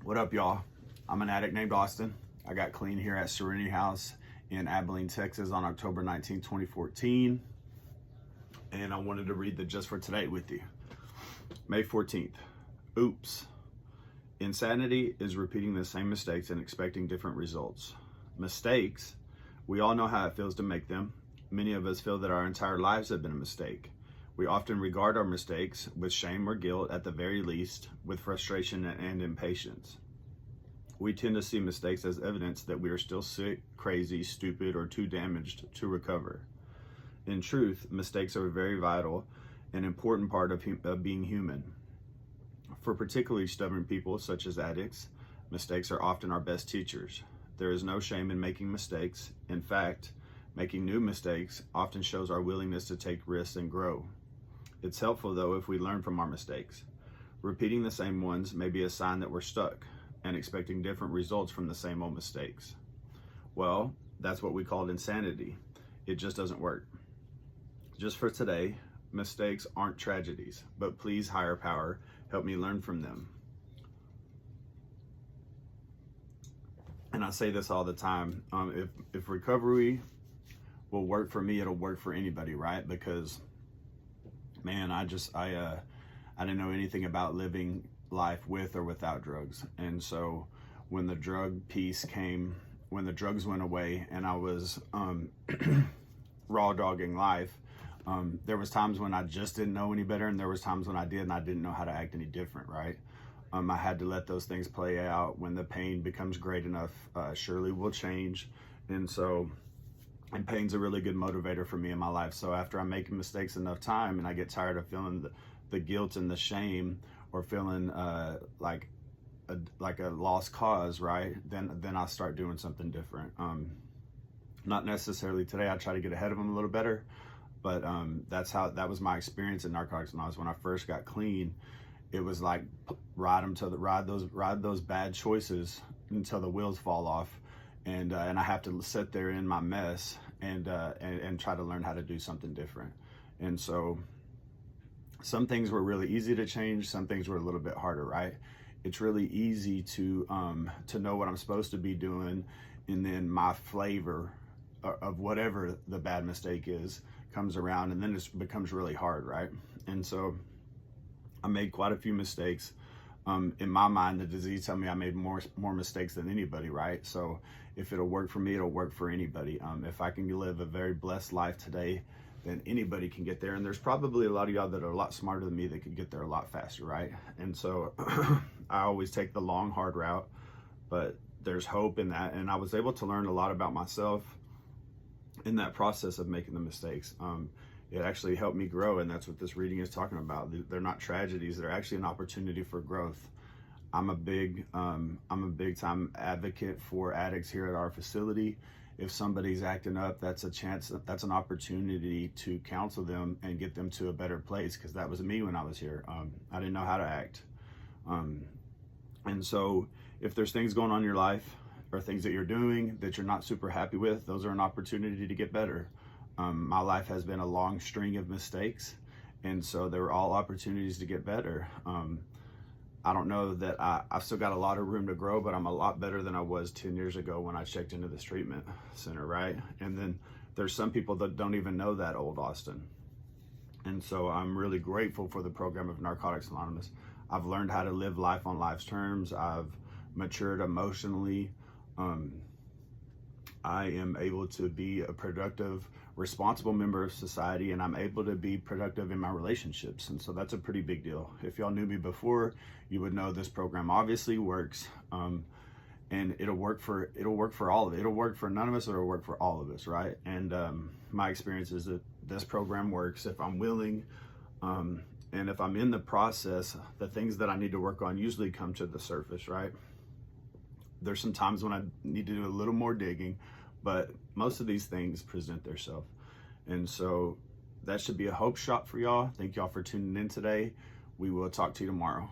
What up, y'all? I'm an addict named Austin. I got clean here at Serenity House in Abilene, Texas on October 19, 2014. And I wanted to read the Just for Today with you. May 14th. Oops. Insanity is repeating the same mistakes and expecting different results. Mistakes, we all know how it feels to make them. Many of us feel that our entire lives have been a mistake. We often regard our mistakes with shame or guilt, at the very least, with frustration and impatience. We tend to see mistakes as evidence that we are still sick, crazy, stupid, or too damaged to recover. In truth, mistakes are a very vital and important part of being human. For particularly stubborn people, such as addicts, mistakes are often our best teachers. There is no shame in making mistakes. In fact, making new mistakes often shows our willingness to take risks and grow. It's helpful, though, if we learn from our mistakes. Repeating the same ones may be a sign that we're stuck and expecting different results from the same old mistakes. Well, that's what we call insanity. It just doesn't work. Just for today, mistakes aren't tragedies, but please, higher power, help me learn from them. And I say this all the time. If recovery will work for me, it'll work for anybody, right? Because man, I didn't know anything about living life with or without drugs. And so when the drug piece came, when the drugs went away and I was raw dogging life, there was times when I just didn't know any better, and there was times when I did and I didn't know how to act any different, right? I had to let those things play out. When the pain becomes great enough, surely will change. And pain's a really good motivator for me in my life. So after I'm making mistakes enough time and I get tired of feeling the guilt and the shame, or feeling like a lost cause, right? Then I'll start doing something different. Not necessarily today. I try to get ahead of them a little better, but that was my experience in Narcotics Anonymous. When I first got clean, it was like ride those bad choices until the wheels fall off. And I have to sit there in my mess and try to learn how to do something different. And so some things were really easy to change. Some things were a little bit harder, right? It's really easy to know what I'm supposed to be doing, and then my flavor of whatever the bad mistake is comes around, and then it becomes really hard, right? And so I made quite a few mistakes. In my mind, the disease told me I made more mistakes than anybody, right? So if it'll work for me, it'll work for anybody. If I can live a very blessed life today, then anybody can get there. And there's probably a lot of y'all that are a lot smarter than me that could get there a lot faster, right? And so I always take the long, hard route, but there's hope in that. And I was able to learn a lot about myself in that process of making the mistakes. It actually helped me grow, and that's what this reading is talking about. They're not tragedies; they're actually an opportunity for growth. I'm a big time advocate for addicts here at our facility. If somebody's acting up, that's an opportunity to counsel them and get them to a better place, because that was me when I was here. I didn't know how to act, and so if there's things going on in your life or things that you're doing that you're not super happy with, those are an opportunity to get better. My life has been a long string of mistakes, and so they were all opportunities to get better. I don't know that I've still got a lot of room to grow, but I'm a lot better than I was 10 years ago when I checked into this treatment center, right? And then there's some people that don't even know that old Austin. And so I'm really grateful for the program of Narcotics Anonymous. I've learned how to live life on life's terms. I've matured emotionally. I am able to be a productive, responsible member of society, and I'm able to be productive in my relationships. And so that's a pretty big deal. If y'all knew me before, you would know this program obviously works. And it'll work for all of it. It'll work for none of us, or it'll work for all of us, right? And my experience is that this program works if I'm willing. And if I'm in the process, the things that I need to work on usually come to the surface, right? There's some times when I need to do a little more digging, but most of these things present themselves. And so that should be a hope shot for y'all. Thank y'all for tuning in today. We will talk to you tomorrow.